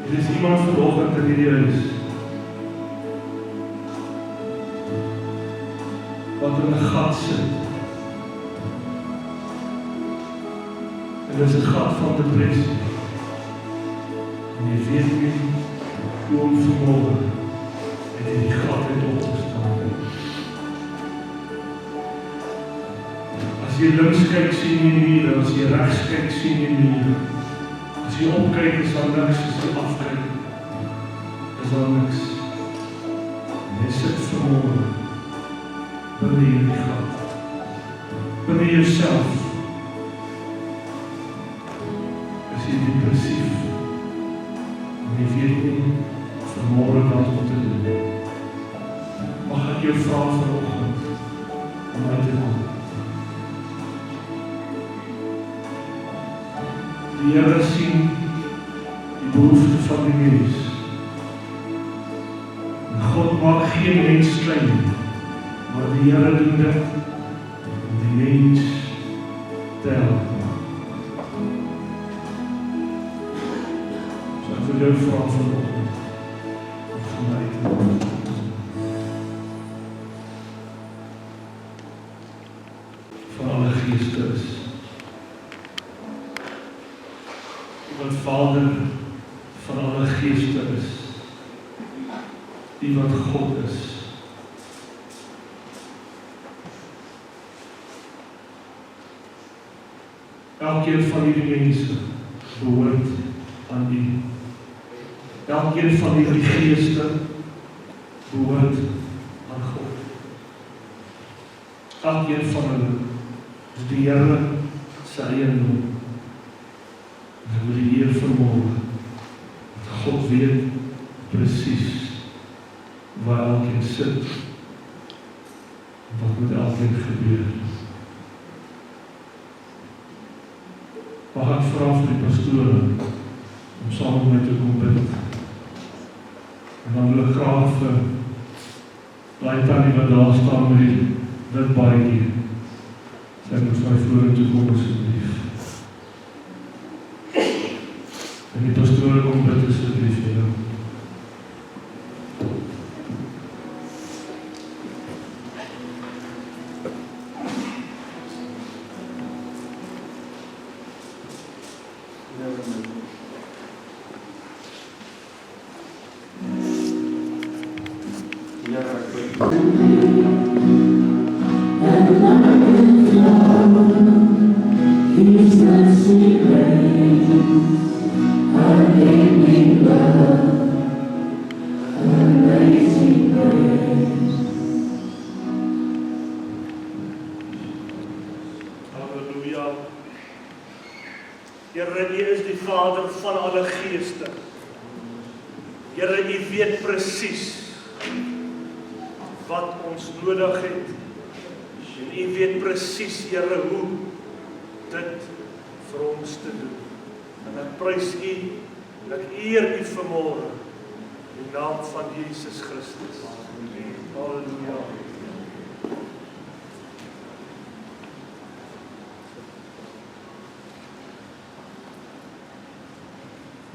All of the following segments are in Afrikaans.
Dit is iemand vanoggend in hierdie huis wat in 'n gat sit. En dit is 'n gat van depressie. En jy weet nie hoe om vanmôre uit die gat uit op te staan. As jy links kyk, sien jy nie, as jy regs kyk, sien jy nie. As jy opkyk, is daar niks, as jy afkyk, is daar niks. En jy sit vanmôre binne hierdie gat, binne jouself. Is jy depressief, en jy weet nie vanmôre wat om te doen. Mag ek jou vra vanoggend om uit te kom. Die Here sien die behoefte van die mens. En God maak geen mens klein, maar die Here doen dit om die mens te help. So ek wil jou vra vanoggend om van my te kom. Van alle geeste is wat Vader van alle geeste is, die wat God is. Elkeen van hierdie mense behoort aan U. Elkeen van hierdie geeste behoort aan God. Elkeen van hulle is die Here se eiendom. En wil die Heer vermogen, dat God weet presies waar elkeen sit, en wat met elkeen gebeur. Mag ek vra vir die pastore, om saam met my te kom bid. En dan wil ek graag vir die tannie wat daar staan met die wit baadjie, sy moet my vorentoe kom asseblief. En die pastore kom bid asseblief vir jou. Here, U is die Vader van alle geeste. Here, U weet presies wat ons nodig het. En U weet presies, Here, hoe dit vir ons te doen. En ek prys U, en ek eer U vanmôre in die naam van Jesus Christus. Halleluja.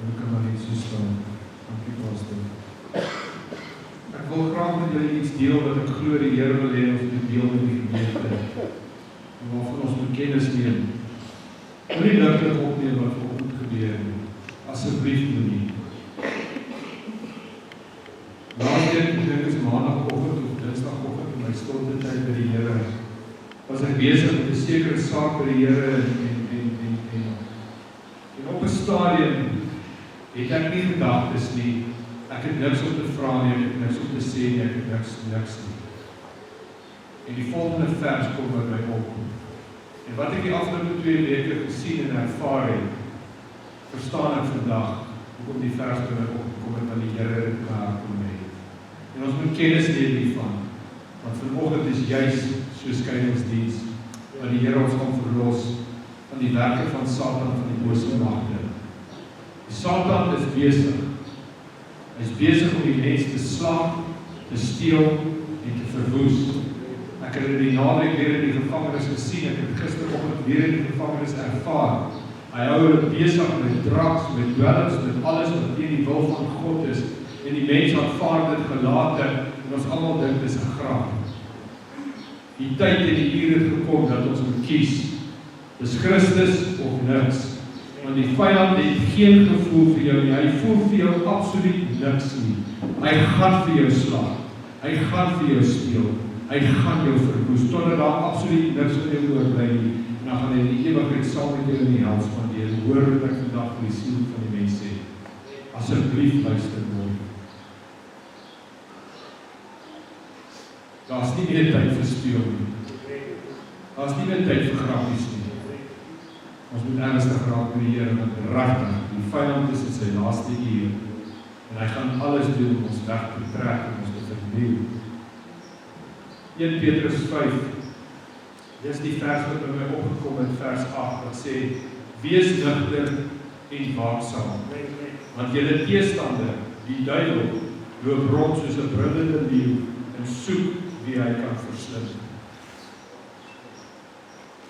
Ek kan maar net so staan. Dankie pastor. Ek wil graag met julle iets deel wat ek glo die Here wil hê ons moet deel met die gemeente. En waarvan ons moet kennis neem. Moenie ligtelik opneem wat vanoggend gebeur nie. Asseblief moenie. Laasweek, ek dink is maandagoggend of dinsdagoggend in my stilte tyd by die Here, was ek besig met 'n sekere saak by die Here en op 'n stadium het ek nie gedagtes nie, ek het niks om te vra nie, ek het niks om te sê nie, ek het niks nie. En die volgende vers kom by my op. En wat ek die afgelope 2 weke gesien en ervaar het, verstaan ek vandag, hoekom die vers by my opgekom het, aan die Here dit klaar kom hê. En ons moet kennis neem hiervan, want vanoggend is juis so skeidingsdiens, wat die Here ons gaan verlos, van die werke van Satan, van die bose magte. Satan is besig. Hy is besig om die mens te slaan, te steel en te verwoes. Ek het die naweek weer in die gevangenis gesien, ek het gisteroggend weer in die gevangenis ervaar. Hy hou hulle besig met drugs, met dwelms, met alles wat teen die wil van God is. En die mens aanvaar dit gelate, en ons almal dink dis 'n grap. Die tyd en die uur het gekom dat ons moet kies. Dis Christus of niks. Want die vyand het geen gevoel vir jou nie. Hy voel vir jou absoluut niks nie. Hy gaan vir jou slaan. Hy gaan vir jou steel. Hy gaan jou verwoes, totdat daar absoluut niks van jou oorbly nie. En dan gaan hy die ewigheid saam met jou in die hel spandeer. Hoor wat ek vandag vir die siel van die mens sê. Asseblief luister mooi. Daar's nie meer tyd vir speel nie. Daar's nie meer tyd vir grappies nie. Ons moet ernstig raak met die Here, want regtig, die vyand is in sy laaste uur. En hy gaan alles doen om ons weg te trek en ons te verniel. 1 Petrus 5, dis die vers wat by my opgekom het, vers 8, wat sê, wees nugter en waaksaam, want julle teestander, die duiwel, loop rond soos 'n brullende leeu en soek wie hy kan verslind.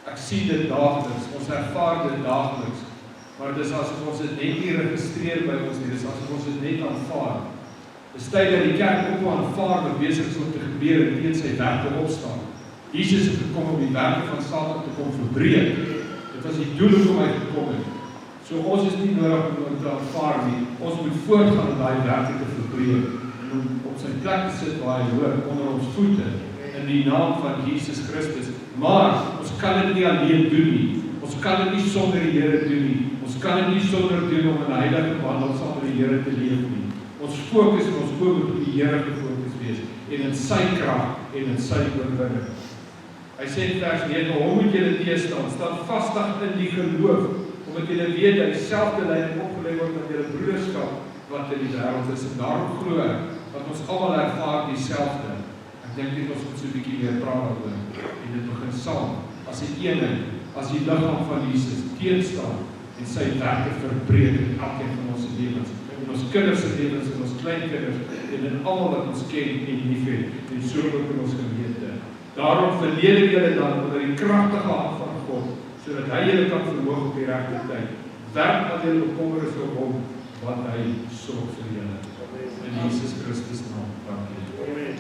Ek sien dit daagliks, ons ervaar dit daagliks, maar dis asof ons dit net nie registreer by ons nie, dis asof ons dit net aanvaar. Dis tyd dat die kerk ook aanvaar wat besig is om te gebeur en teen sy werke opstaan. Jesus het gekom om die werke van Satan te kom verbreek. Dit was die doel hoekom hy gekom het. So ons is nie nodig om te aanvaar nie. Ons moet voortgaan om daai werke te verbreek en om op sy plek te sit waar hy hoort, onder ons voete, in die naam van Jesus Christus. Maar ons kan dit nie alleen doen nie. Ons kan dit nie sonder die Here doen nie. Ons kan dit nie sonder doen om in 'n heilige wandel saam met die Here te leef nie. Ons fokus en ons oog moet op die Here gefokus wees en in sy krag en in sy oorwinning. Hy sê in vers 9, hoe moet julle teestaan? Staan vastig in die geloof, omdat julle weet dat dieselfde lyding opgelê word met julle broederskap wat in die wêreld is. En daarom glo ek dat ons almal ervaar dieselfde. Ek dink net ons moet so 'n bietjie meer praat daaroor en dit begin saam as 'n eenheid, as die liggaam van Jesus teenstaan en sy werke verbreek in elkeen van ons lewens, in ons kinders se lewens, in ons kleinkinders en in almal wat ons ken en liefhet en so ook in ons gemeente. Daarom verlede julle dan onder die kragtige hand van God, sodat hy julle kan verhoog op die regte tyd. Werk aan julle bekommer is vir hom, want hy sorg vir julle. In Jesus Christus naam. Dankie. Amen.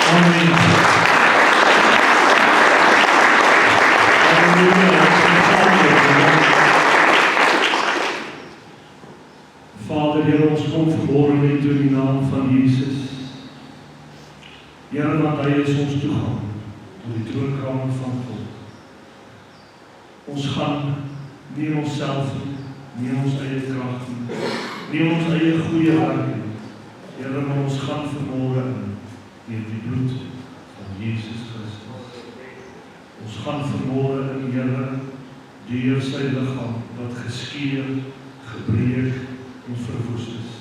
Amen. Vader, Here, ons kom vanmôre net in die naam van Jesus. Here, want hy is ons toegang tot die troonkamer van God. Ons gaan nie in onsself nie in ons eie krag nie in ons eie goeie werk nie. Here, maar ons gaan vanmôre in die bloed van Jesus Christus. Ons gaan vanmôre in, Here, deur sy liggaam wat geskeur, gebreek en verwoes is.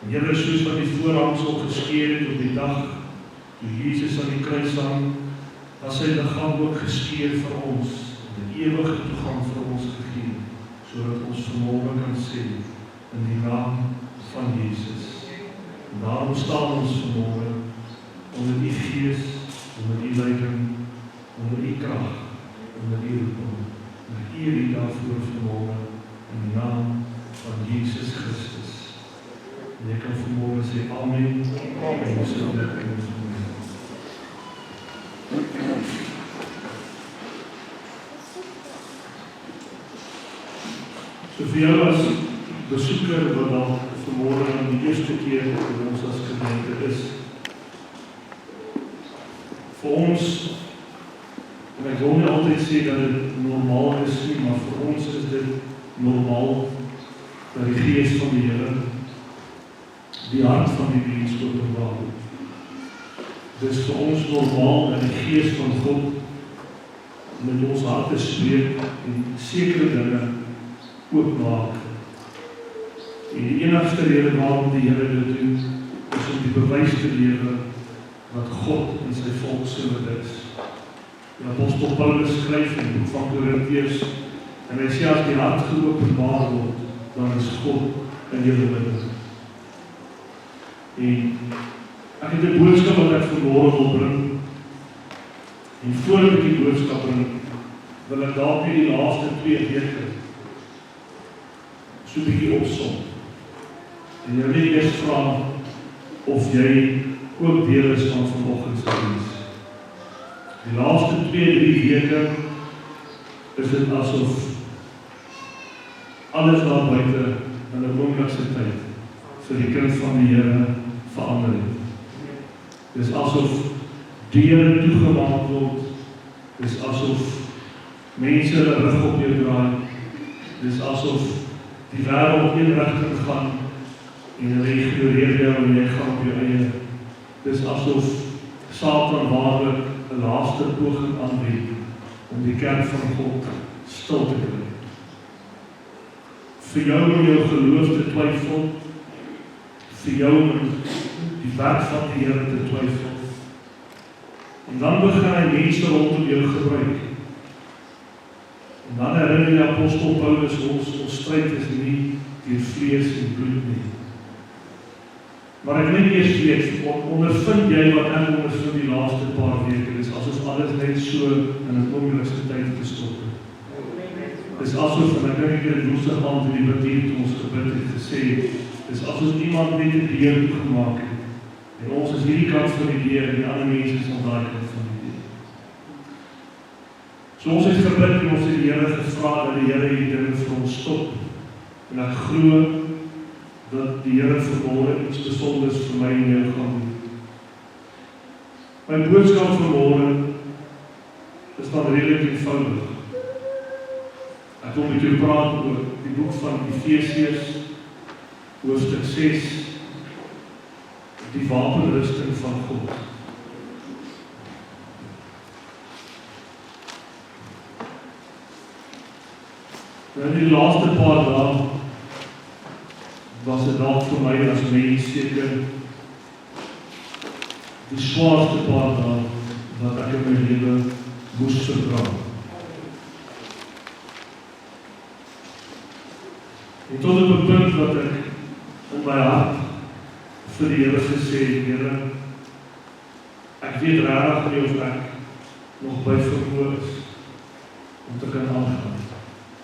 En Here, soos wat die voorhangsel geskeur het op die dag toe Jesus aan die kruis hang, was sy liggaam ook geskeur vir ons, en die ewige toegang vir ons gegee, sodat ons vanmôre kan sê in die naam van Jesus. En daarom staan ons vanmôre onder die Gees, onder die leiding, onder die krag, onder die roeping. En ek eer U daarvoor vanmôre in die naam van Jesus Christus. En ek kan vanmôre sê amen. Amen. So vir jou as besoeker wat dan vanmôre aan die eerste keer vir ons as gemeente is, vir ons, en ek wil nie altyd sê dat dit normaal is nie, maar vir ons is dit normaal dat die Gees van die Here die hart van die mens openbaar. Dis vir ons normaal dat die Gees van God met ons harte spreek en sekere dinge oopmaak. En die enigste rede waarom die Here dit doen, is om die bewys te lewe wat God in sy volk so is. Die apostel Paulus skryf in die boek van Korintiërs, en hy sê as die hart geopenbaar word, dan is God in julle midde. En ek het 'n boodskap wat ek vanmôre wil bring. En voordat ek die boodskap bring, wil ek dalk nie die laaste 2 weke so 'n bietjie opsom. En jou net eers vra of jy ook deel is van vanoggend se diens. Die laaste 2-3 weke is dit asof alles daar buite in 'n oomblikse tyd vir die kind van die Here verander het. Dis asof deure toegemaak word. Dis asof mense hulle rug op jou draai. Dis asof die wêreld een rigting gaan en hulle ignoreer jou en jy gaan op jou eie. Dis asof Satan waarlik 'n laaste poging aanwend om die kerk van God stil te kry. Vir jou om jou geloof te twyfel, vir jou om die werk van die Here te twyfel. En dan begin hy mense rondom jou gebruik. En dan herinner die apostel Paulus ons stryd is nie deur vlees en bloed nie. Maar ek net eers weet, ondervind jy wat ek ondervind die laaste paar weke, is asof alles net so in 'n oomblikse tyd gestop het. Dis asof, en ek dink ek het woensdag aand in die bidtier toe ons gebid het gesê, dis asof iemand net 'n deur toegemaak het. En ons is hierdie kant van die deur en die ander mense is aan daai kant van die deur. So ons het gebid en ons het die Here gevra dat die Here hierdie dinge vir ons stop. En ek glo dat die Here vanmôre iets besonders vir my en jou gaan doen. My boodskap vanmôre is dan redelik eenvoudig. Ek wil met jou praat oor die boek van Efesiërs, hoofstuk 6, die wapenrusting van God. In die laaste paar dae was dit dalk vir my as mens seker die swaarste paar dae wat ek in my lewe moes verdra. En tot op 'n punt wat ek in my hart vir die Here gesê het, Here, ek weet regtig nie of ek nog by vermoë is om te kan aangaan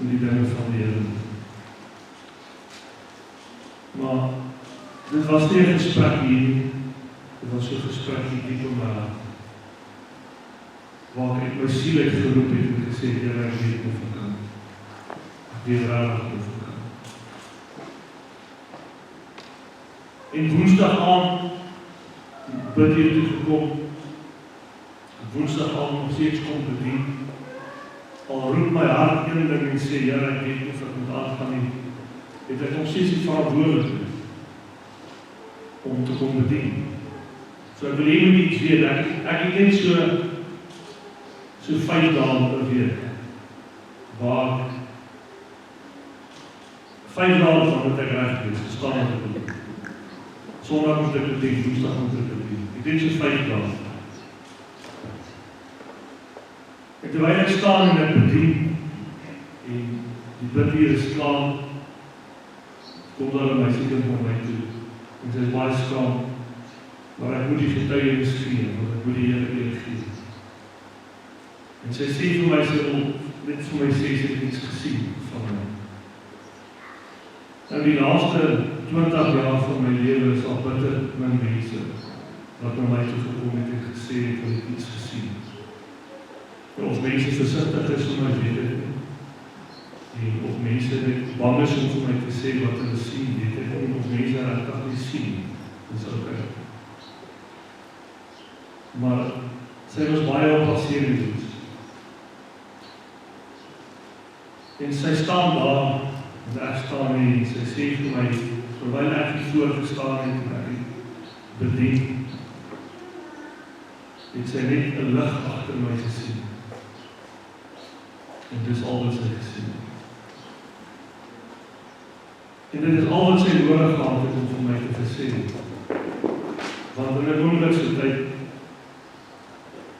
in die dinge van die Here. Maar dit was nie 'n gesprek hier nie, dit was 'n gesprek hier diep in my hart, waar ek my siel uit geroep het en gesê, Here, ek weet nie of ek kan. Ek weet regtig nie of ek kan. En woensdag aand bid hier toe gekom, woensdag aand nog steeds kom bedien, al roep my hart een ding en sê, Here, ek weet nie of ek moet aangaan nie, het ek nog steeds die verantwoordelikheid om te kom bedien. So ek wil hier nie iets weet, ek het net so 5 dae per week, waar 5 dae van wat ek reg is, gestaan het ek bedien. Sondag moet ek bedien, woensdag moet ek bedien. Ek denk so 5 dae. En terwyl ek staan en ek bedien, en die bid hier is klaar, kom daar 'n meisiekind van my toe, en sy is baie skaam, maar ek moet die getuienis gee, want ek moet die Here eer gee. En sy sê vir my, sy wil net vir my sê, sy het iets gesien van my. Nou die laaste 20 jaar van my lewe is al bitter min mense wat na my toe gekom het en gesê het, hulle het iets gesien. En of mense versigtig is om my weet het nie. En of mense net bang is om vir my te sê wat hulle sien, weet ek nie. Of mense regtig nie sien, dis okay. Maar sy was baie op haar senuwees. En sy staan daar, en ek staan en sy sê vir my, terwyl ek hier voorgestaan het en ek bedien, het sy net 'n lig agter my gesien. En dis al wat sy gesien het. En dit is al wat sy nodig gehad het om vir my te sê. Want in 'n oomblikse tyd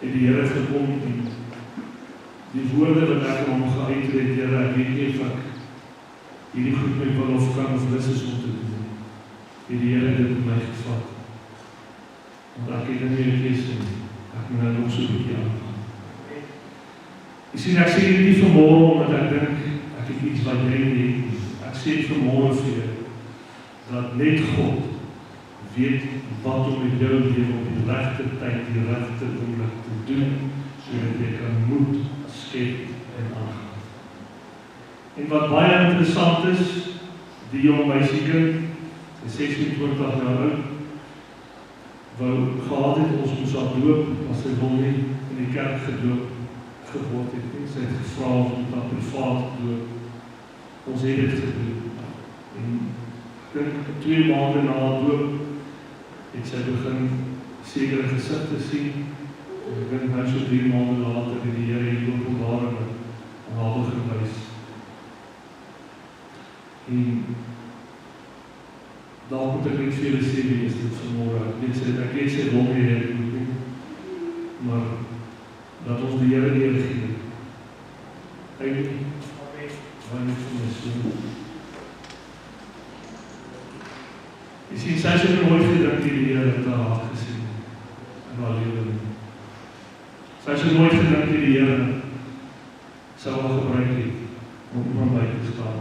het die Here gekom en die woorde wat ek aan hom geuit het, Here, ek weet nie of ek hierdie goed my wil of kan of lus is om te doen. Het die Here dit met my gevat. Want ek het nie meer keuse nie. Ek moet nou nog so 'n bietjie aangaan. Jy sien, ek sê dit nie vanmôre omdat ek dink ek het iets wat jy nie het nie. Ek sê vanmôre vir jou dat net God weet wat om met jou lewe op die regte tyd, die regte oomblik te doen, sodat jy kan moed skep en aangaan. En wat baie interessant is, die jong meisiekind, sy 26 jaar oud, wou gehad het, ons moes haar doop, maar sy wil nie in die kerk gedoop geword het nie. Sy het gevra om dat privaat doop. Ons het dit gedoen. En ek dink 2 maande na haar doop het sy begin sekere gesigte sien. En ek dink nou so 3 maande later het die Here die openbaring aan haar begin wys. En daar moet ek net vir julle sê, wie is dit vanmôre? Ek weet sy wil nie hê, maar dat ons die Here neergee. Amen. Jy sien, sy het nooit gedink die Here het haar hart gesien in haar lewe. Sy het nooit gedink die Here sou haar gebruik het om iemand by te staan.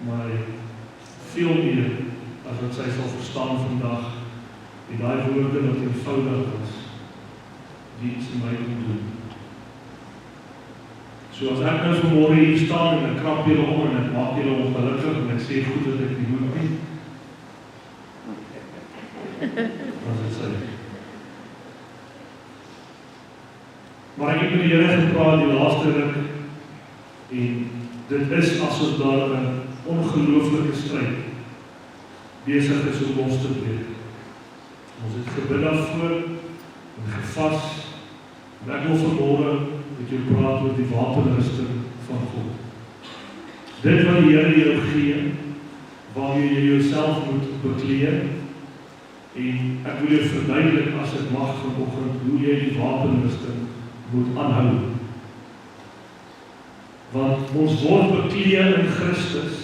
Maar veel meer as wat sy sal verstaan vandag, die daai woorde wat eenvoudig was, die iets in my kon doen. So as ek nou vanmôre hier staan en ek krap julle om en ek maak julle ongelukkig en ek sê goed dat ek nie moet nie, dan is dit sy. Maar ek het met die Here gepraat die laaste ruk en dit is asof daar 'n ongelooflike stryd besig is om ons te breek. Ons het gebid daarvoor en gevas. En ek wil vanmôre met jou praat oor die wapenrusting van God. Dit wat die Here jou gee, waarmee jy jouself moet bekleed. En ek wil jou verduidelik as ek mag vanoggend hoe jy die wapenrusting moet aanhou. Want ons word bekleed in Christus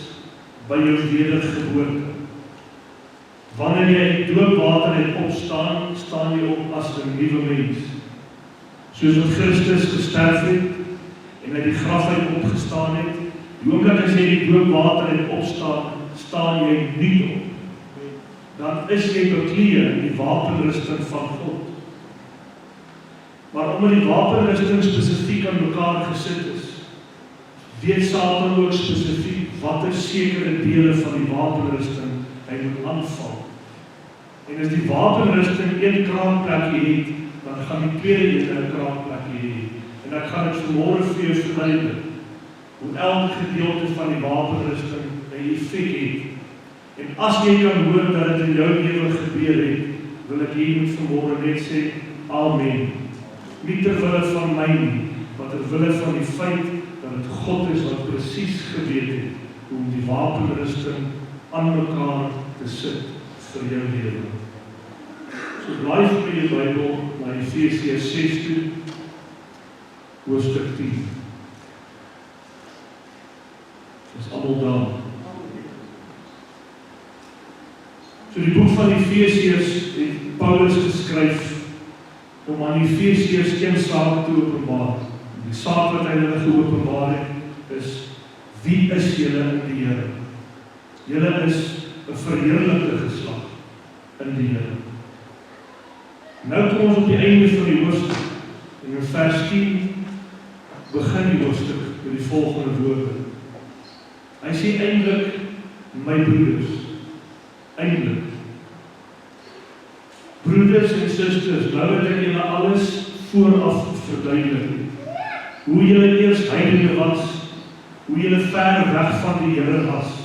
by jou wedergeboorte. Wanneer jy in doopwater het opstaan, staan jy op as 'n nuwe mens. Soos wat Christus gesterf het en uit die graf uit opgestaan het, die oomblik as jy die doopwater het opstaan, staan jy nuut op. Dan is jy bekleed in die wapenrusting van God. Maar omdat die wapenrusting spesifiek aan mekaar gesit is, weet Satan ook spesifiek watter sekere dele van die wapenrusting hy moet aanval. En as die wapenrusting een kraakplekkie het, dan gaan die tweede een kraakplekkie hê. En ek gaan dit vanmôre vir jou verduidelik, hoe elke gedeelte van die wapenrusting 'n effek het. En as jy kan hoor dat dit in jou lewe gebeur het, wil ek hier vanmôre net sê, amen. Nie ter wille van my nie, maar ter wille van die feit dat dit God is wat presies geweet het om die wapenrusting aan mekaar te sit vir jou lewe. So blaai vir jou Bybel na Efesiërs 6 toe, hoofstuk 10. Dis almal daar. So die boek van Efesiërs het Paulus geskryf om aan die Efesiërs een saak te openbaar. Die saak wat hy hulle geopenbaar het, is, wie is julle in die Here? Julle is 'n verheerlikte geslag in die Here. Nou kom ons op die einde van die hoofstuk. En in vers 10 begin die hoofstuk met die volgende woorde. Hy sê eintlik, my broeders, eintlik. Broeders en susters, nou het ek julle alles vooraf verduidelik. Hoe julle eers heidene was, hoe julle ver weg van die Here was,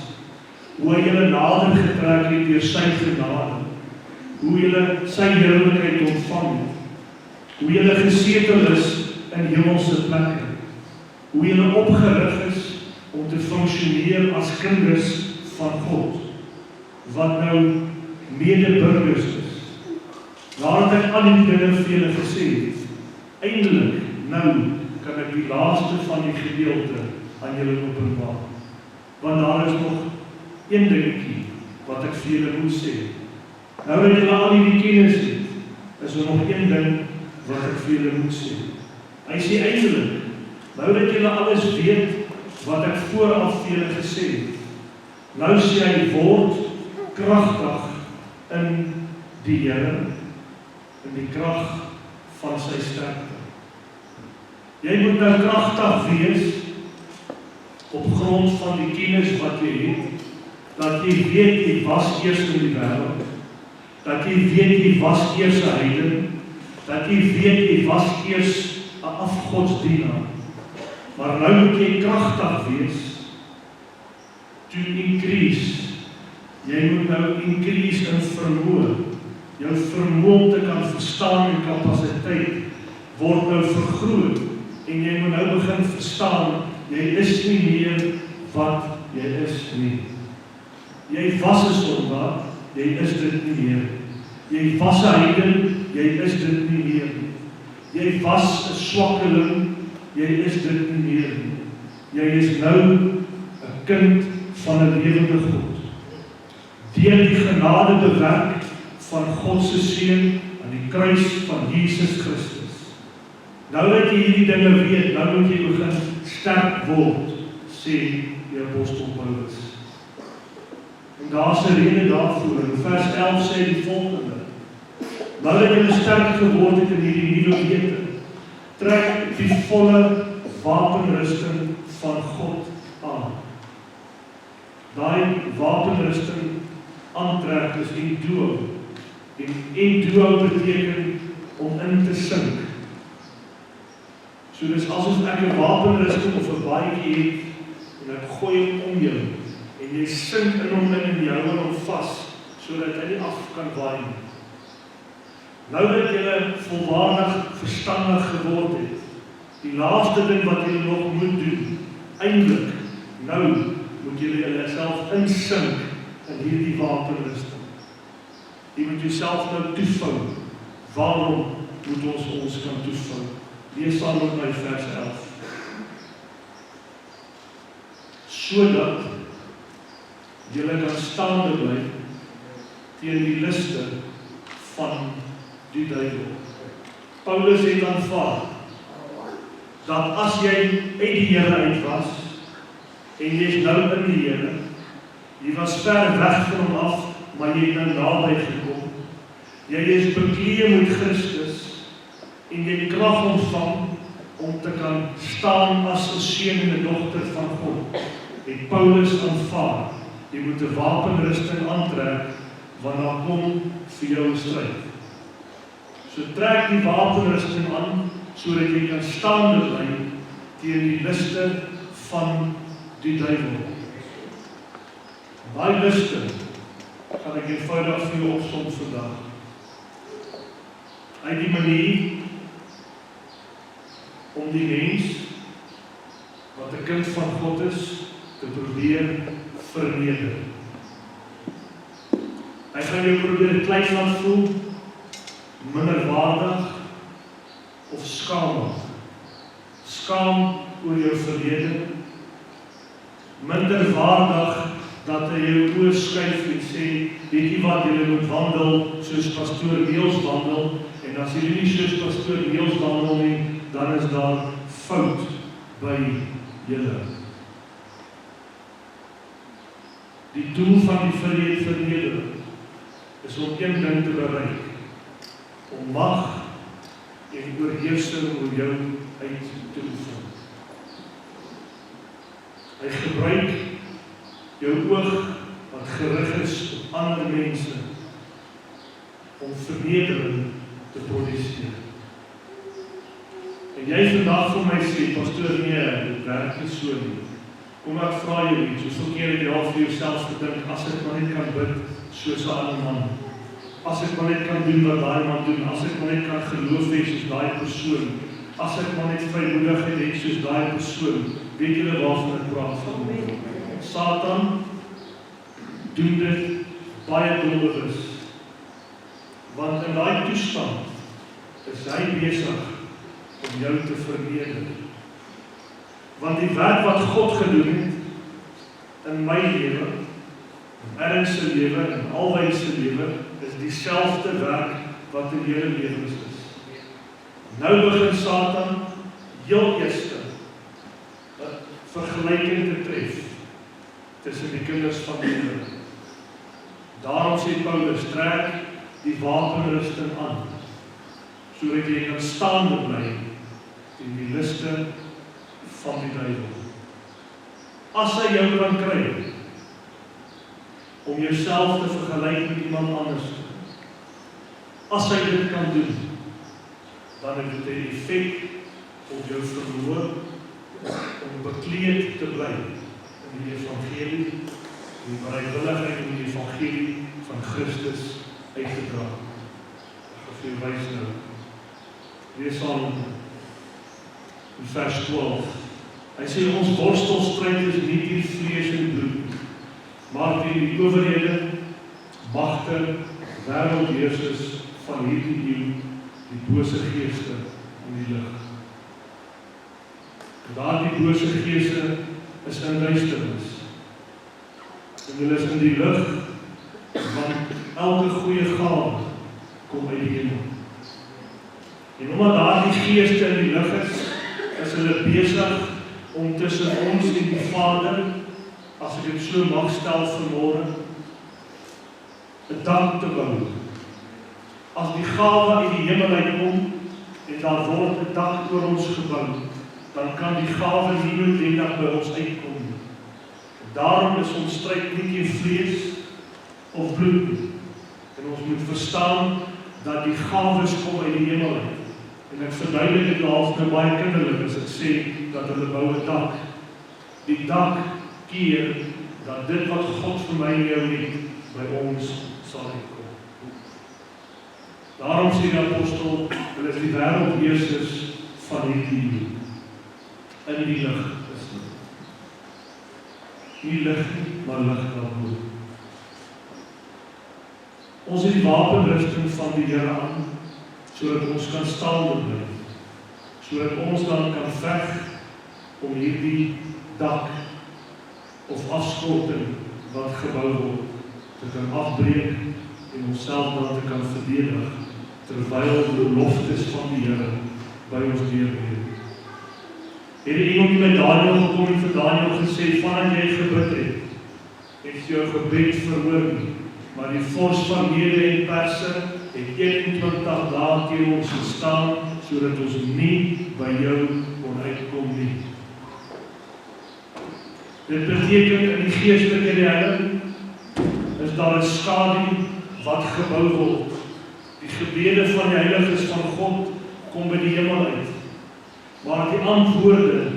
hoe hy julle nader getrek het deur sy genade, hoe julle sy heerlikheid ontvang het, hoe julle gesetel is in hemelse plekke, hoe julle opgerig is om te funksioneer as kinders van God, wat nou medeburgers is. Nadat ek al die dinge vir julle gesê het, eindelik nou kan ek die laaste van die gedeelte aan julle openbaar. Want daar is nog een dingetjie wat ek vir julle moet sê. Nou dat julle al die kennis het, is er nog een ding wat ek vir julle moet sê. Hy sê eindelik, Nou dat julle alles weet wat ek vooraf vir julle gesê het. Nou sê hy, word kragtig in die Here, in die krag van sy sterkte. Jy moet nou kragtig wees op grond van die kennis wat jy het, dat jy weet jy was eers in die wêreld, dat jy weet jy was eers 'n heiden, dat jy weet jy was eers 'n afgodsdienaar. Maar nou moet jy kragtig wees, to increase. Jy moet nou increase in vermoë. Jou vermoë om te kan verstaan en kapasiteit word nou vergroot. En jy moet nou begin verstaan, jy is nie meer wat jy is nie. Jy was 'n sondaar, jy is dit nie meer. Jy was 'n heiden, jy is dit nie meer. Jy was 'n swakkeling, jy is dit nie meer. Jy is nou 'n kind van 'n lewende God. Deur die genade bewerk van God se seun aan die kruis van Jesus Christus. Nou dat jy hierdie dinge weet, nou moet jy begin sterk word, sê die apostel Paulus. En daar's 'n rede daarvoor. In vers 11 sê die volgende: Nou dat jy sterk geword het in hierdie nuwe wete, trek die volle wapenrusting van God aan. Daai wapenrusting aantrek is enduo. En enduo beteken om in te sink. So dis asof ek 'n wapenrusting of 'n baadjie het en ek gooi hom om jou en jy sink in hom en jy hou hom vas sodat hy nie af kan waai nie. Nou dat jy volwaardig verstandig geword het, die laaste ding wat jy nog moet doen, eintlik nou moet jy jouself insink in hierdie wapenrusting. Jy moet jouself nou toevou. Waarom moet ons kan toevou? Lees saam met my vers 11. Sodat julle kan staande bly teen die liste van die duiwel. Paulus het aanvaar dat as jy uit die Here uit was en jy is nou in die Here, jy was ver weg van hom af, maar jy het nou naby gekom. Jy is bekleed met Christus en jy het krag ontvang om te kan staan as 'n seun en 'n dogter van God. En Paulus aanvaar, jy moet 'n wapenrusting aantrek want daar kom vir jou 'n stryd. So trek die wapenrusting aan sodat jy kan staande bly teen die liste van die duiwel. Daai liste gaan ek eenvoudig vir jou opsom vandag. Uit die manier om die mens wat 'n kind van God is te probeer verneder. Hy gaan jou probeer klein laat voel, minderwaardig of skaam. Skaam oor jou verlede, minderwaardig dat hy jou oorskuif en sê, weet jy wat, jy moet wandel soos pastoor Niels wandel, en as jy nie soos pastoor Niels wandel nie, dan is daar fout by julle. Die doel van die vernedering is om een ding te bereik, om mag en oorheersing oor jou uit te oefen. Hy gebruik jou oog wat gerig is op ander mense om vernedering te produseer. En jy vandag vir my sê, pastoor, nee, dit werk nie so nie. Kom ek vra jou iets, hoeveel keer het jy al vir jouself gedink, as ek maar net kan bid, soos 'n ander man. As ek maar net kan doen wat daai man doen, as ek maar net kan geloof hê soos daai persoon, as ek maar net vrymoedigheid het soos daai persoon, weet julle waarvan ek praat van? Satan doen dit baie doelbewus. Want in daai toestand is hy besig om jou te verneder. Want die werk wat God gedoen het in my lewe, in Aaron se lewe en albei se lewe, is dieselfde werk wat in julle lewens is. Nou begin Satan heel eerste vergelyking te tref tussen die kinders van die Here. Daarom sê Paulus, trek die wapenrusting aan, sodat jy kan staande bly teen die liste van die duiwel. As hy jou kan kry om jouself te vergelyk met iemand anders, as hy dit kan doen, dan het dit 'n effek op jou vermoë om bekleed te bly in die evangelie, die bereidwilligheid om die evangelie van Christus uit te dra. Ek gaan vir jou wys nou. Lees aan in vers 12. Hy sê, ons worstelstryd is nie teen vlees en bloed, maar teen die owerhede, magte, wêreldheersers van hierdie eeu, die bose geeste in die lig. Daardie bose geeste is in duisternis. En hulle is in die lig, want elke goeie gawe kom uit die hemel. En omdat daardie geeste in die lig is hulle besig om tussen ons en die Vader, as ek dit so mag stel vanmôre, 'n dak te bou. As die gawe uit die hemel uitkom en daar word 'n dak oor ons gebou, dan kan die gawe nie noodwendig by ons uitkom nie. Daarom is ons stryd nie teen vlees of bloed nie. En ons moet verstaan dat die gawes kom uit die hemel uit. En ek verduidelik dit half nou baie kinderlik as ek sê dat hulle bou 'n dak. Die dak keer dat dit wat God vir my en jou het, by ons sal uitkom. Daarom sê die apostel, hulle is die wêreldheersers van hierdie eeu. In die lig is dit. Nie lig nie, maar lig daarbo. Ons het die wapenrusting van die Here aan, sodat ons kan staande bly, sodat ons dan kan veg om hierdie dak of afskorting wat gebou word, te kan afbreek en onsself dan te kan verdedig, terwyl die beloftes van die Here by ons deurgaan. Het die engel met Daniël gekom en vir Daniël gesê, vandat jy gebid het jou gebed verhoor nie, maar die vors van Mede en Perse het 21 dae teen ons gestaan, sodat ons nie by jou kon uitkom nie. Dit beteken in die geestelike realm is daar 'n skadu wat gebou word. Die gebede van die heiliges van God kom by die hemel uit. Maar die antwoorde,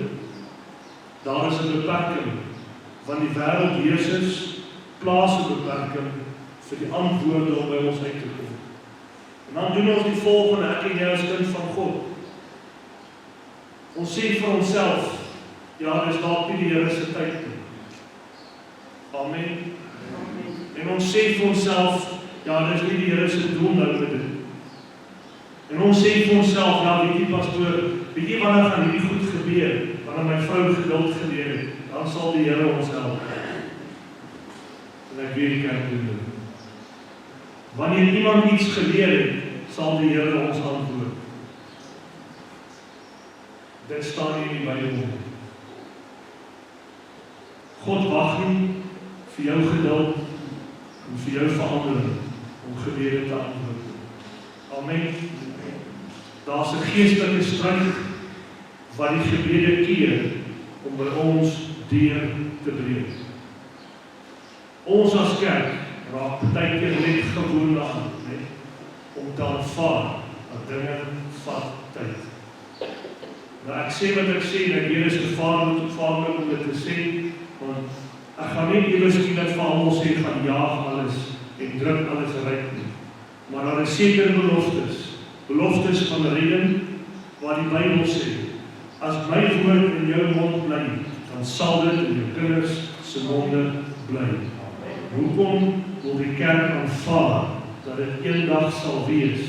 daar is 'n beperking, want die wêreldheersers plaas 'n beperking vir die antwoorde om by ons uit te kom. En dan doen ons die volgende, ek en jy as kind van God. Ons sê vir onsself, ja, dis dalk nie die Here se tyd nie. Amen. En ons sê vir onsself, ja, dis nie die Here se doel nou met dit. En ons sê vir onsself, ja, weet jy pastoor, weet jy wanneer gaan hierdie goed gebeur, wanneer my vrou geduld geleer het, dan sal die Here ons help. En ek weet die kerk doen dit. Wanneer iemand iets geleer het, sal die Here ons antwoord. Dit staan hier in die Bybel. God wag nie vir jou geduld en vir jou verandering om gebede te antwoord. Amen. Daar's 'n geestelike stryd wat die gebede keer om by ons deur te breek. Ons as kerk raak baie keer net gewoon daaraan, om te aanvaar dat dinge vat tyd. Nou ek sê wat ek sê, dat hier is gevaarlik om dit te sê, want ek gaan nie ewe skielik vir almal sê, gaan jaag alles en druk alles ryk nie. Maar daar is sekere beloftes van redding, waar die Bybel sê, as my woord in jou mond bly, dan sal dit in jou kinders se monde bly. Hoekom wil die kerk aanvaar dat dit eendag sal wees?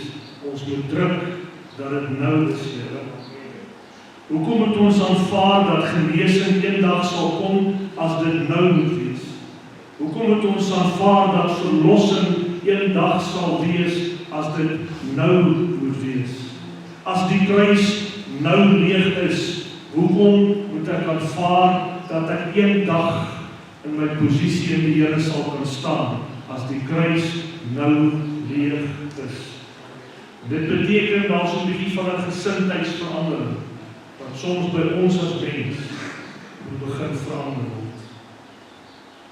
Ons moet druk dat dit nou is, Here. Hoekom moet ons aanvaar dat genesing eendag sal kom as dit nou moet wees? Hoekom moet ons aanvaar dat verlossing eendag sal wees as dit nou moet wees? As die kruis nou leeg is, hoekom moet ek aanvaar dat ek een dag in my posisie in die Here sal kan staan, as die kruis nou leeg is. Dit beteken daar so 'n bietjie van 'n gesindheidsverandering, wat soms by ons as mens moet begin verander word.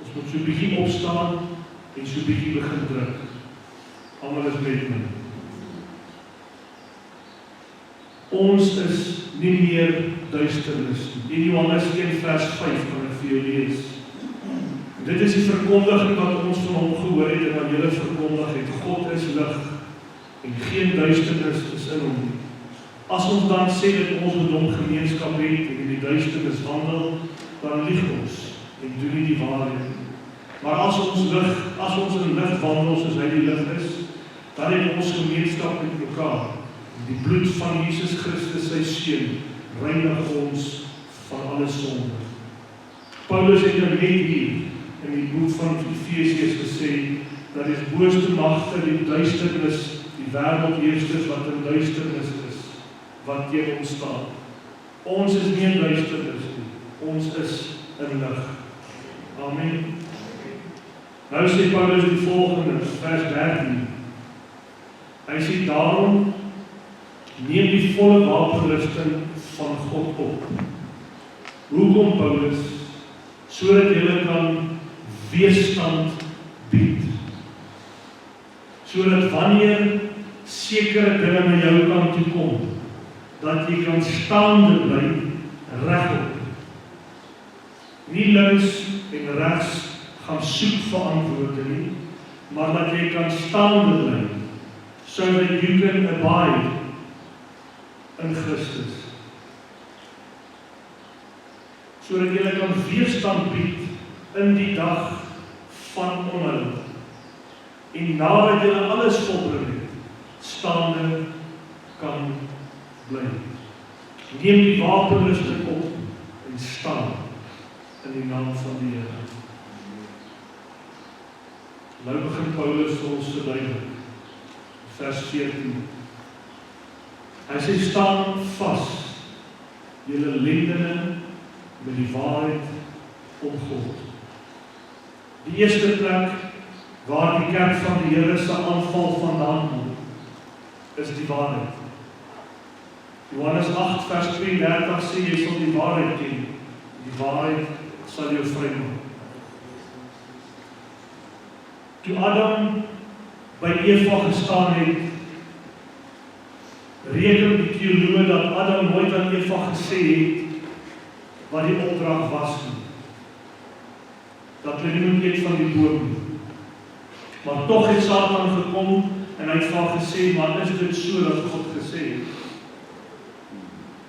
Ons moet so 'n bietjie opstaan en so 'n bietjie begin druk. Almal is met my. Ons is nie meer duisternis nie. In Johannes 1 vers 5 kan ek vir jou lees. Dit is die verkondiging wat ons van hom gehoor het en wat julle verkondig het. God is lig en geen duisternis is in hom nie. As ons dan sê dat ons met hom gemeenskap het en in die duisternis wandel, dan lieg ons en doen nie die waarheid nie. Maar as ons in lig wandel soos hy die lig is, dan het ons gemeenskap met mekaar. Die bloed van Jesus Christus, sy seun, reinig ons van alle sonde. Paulus het nou net hier in die boek van Efesiërs gesê, dat die booste magte, die duisternis, die wêreldheersers wat in duisternis is, wat teen ons staan. Ons is nie in duisternis nie, ons is in lig. Amen. Nou sê Paulus die volgende, vers 13. Hy sê daarom, neem die volle wapenrusting van God op. Hoekom, Paulus? Sodat jy kan weerstand bied. Sodat wanneer sekere dinge na jou kant toe kom, dat jy kan staande bly regop. Nie links en regs gaan soek vir antwoorde nie, maar dat jy kan staande bly, so that you can abide in Christus. Sodat jy kan weerstand bied in die dag van onheil. En nadat jy alles volbring het, staande kan bly. Neem die wapenrusting op en staan in die naam van die Here. Nou begin Paulus vir ons verduidelik. Vers 14. Hy sê, staan vas, julle lendene met die waarheid om God. Die eerste plek waar die kerk van die Here se aanval vandaan kom, is die waarheid. Johannes 8 vers 32 sê, jy sal die waarheid ken. Die waarheid sal jou vrymaak. Toe Adam by Eva gestaan het, reken die teoloë dat Adam nooit aan Eva gesê het wat die opdrag was nie. Dat hulle nie moet eet van die boom nie. Maar tog het Satan gekom en hy het vir haar gesê, maar is dit so dat God gesê het?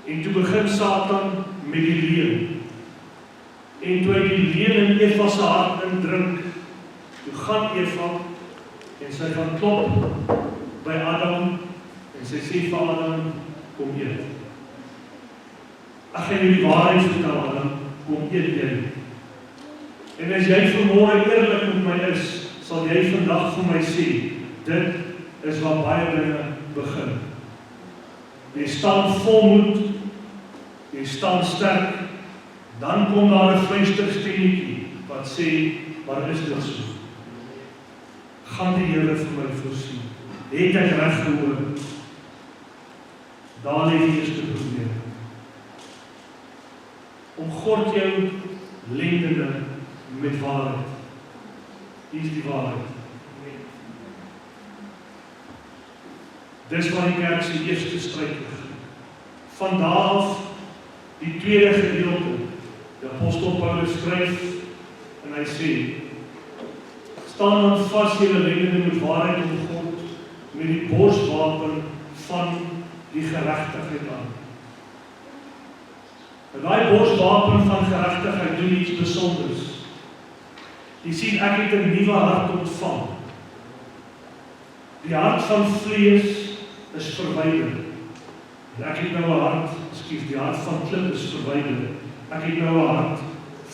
En toe begin Satan met die leuen. En toe hy die leuen in Eva se hart indruk, toe gaan Eva en sy gaan klop by Adam en sy sê vir Adam, kom eet. Ek gaan jou die waarheid vertel, Adam, kom eet jy. En as jy vanmôre eerlik met my is, sal jy vandag vir my sê, dit is waar baie dinge begin. Jy staan volmoed, jy staan sterk, dan kom daar 'n fluisterstemmetjie wat sê, maar is dit so? Gaan die Here vir my voorsien? Het ek reg gehoor? Daar lê die eerste probleem. Omgord jou lendene met waarheid. Hier is die waarheid. Dis waar die kerk se eerste stryd begin. Van daar af die tweede gedeelte. Die apostel Paulus skryf en hy sê, staan dan vas julle lendene met waarheid om God, met die borswapen van die geregtigheid aan. En daai borswapen van geregtigheid doen iets besonders. Jy sien, ek het 'n nuwe hart ontvang. Die hart van vlees is verwyder. Ek het nou 'n hart, die hart van klip is verwyder. Ek het nou 'n hart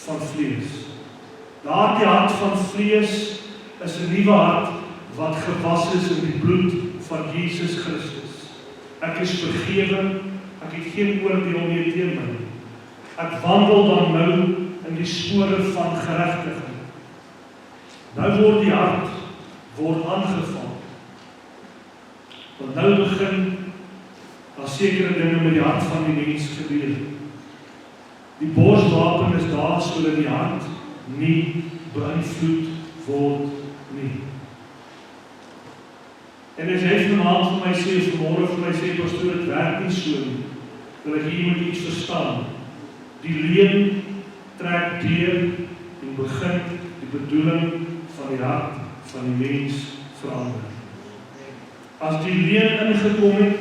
van vlees. Daardie hart van vlees is 'n nuwe hart wat gewas is in die bloed van Jesus Christus. Ek is vergewe, ek het geen oordeel meer teen my. Ek wandel dan nou in die spore van geregtigheid. Nou word die hart aangeval. Want nou begin daar sekere dinge met die hart van die mens gebeur. Die borswapen is daar sodat die hart nie beïnvloed word nie. En as hy vanaand vir my sê, vanmôre vir my sê, pastoor, dit werk nie so nie, dat ek hier moet iets verstaan. Die leuen trek deur en begin die bedoeling van die hart van die mens verander. As die leuen ingekom het,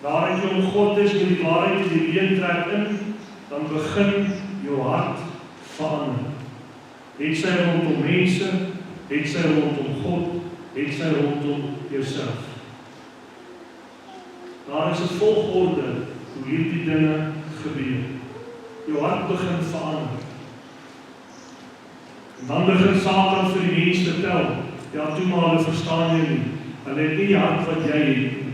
daar het jy om God is met die waarheid, die leuen trek in, dan begin jou hart verander. Het sy rondom mense, het sy rondom God, het sy rondom jouself. Daar is 'n volgorde hoe hierdie dinge gebeur. Jou hart begin verander. En dan begin Satan vir die mens vertel, ja, toe maar hulle verstaan jy nie. Hulle het nie die hart wat jy het nie.